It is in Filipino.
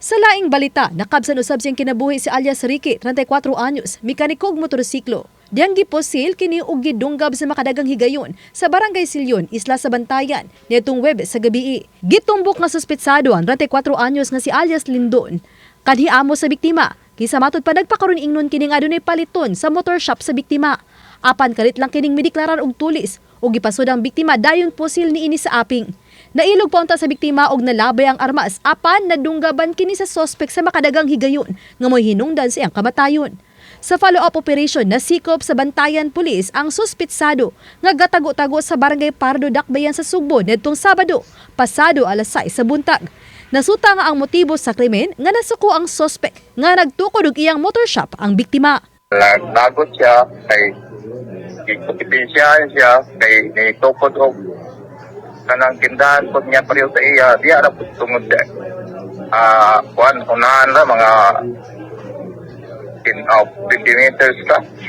Sa laing balita, nakabsan usab siyang kinabuhi si alias Ricky, 34 anyos, mekanikog motorsiklo. Diyang giposil kini og gidunggab sa makadagang higayon sa Barangay Silyon, Isla sa Bantayan, nitong Webes sa gabi. Gitumbok nga suspetsado ang 34 anyos nga si alias Lindon. Kadhi amo sa biktima, kisa matud pa nagpakaron ingnon kining adunay paliton sa motor shop sa biktima. Apan kalit lang kining mideklarar og tulis og gipasud ang biktima dayon posil niini sa aping. Nailog pa unta sa biktima og nalabay ang armas apan nadunggaban kini sa sospek sa makadagang higayon nga mo'y hinungdan sa iyang kamatayon. Sa follow-up operation nasikop sa Bantayan Police ang suspetsado nga gatago-tago sa Barangay Pardo Dakbayan sa Sugbo nitong Sabado, pasado alas 6 sa buntag. Nasuta nga ang motibo sa krimen nga nasuko ang sospek nga nagtukod og iyang motor shop ang biktima. Lagot siya kay ipotensyahan siya kay nitukod og kanang tindahan po niya pareho sa iya diya na po tungod unahan na mga 20 meters ka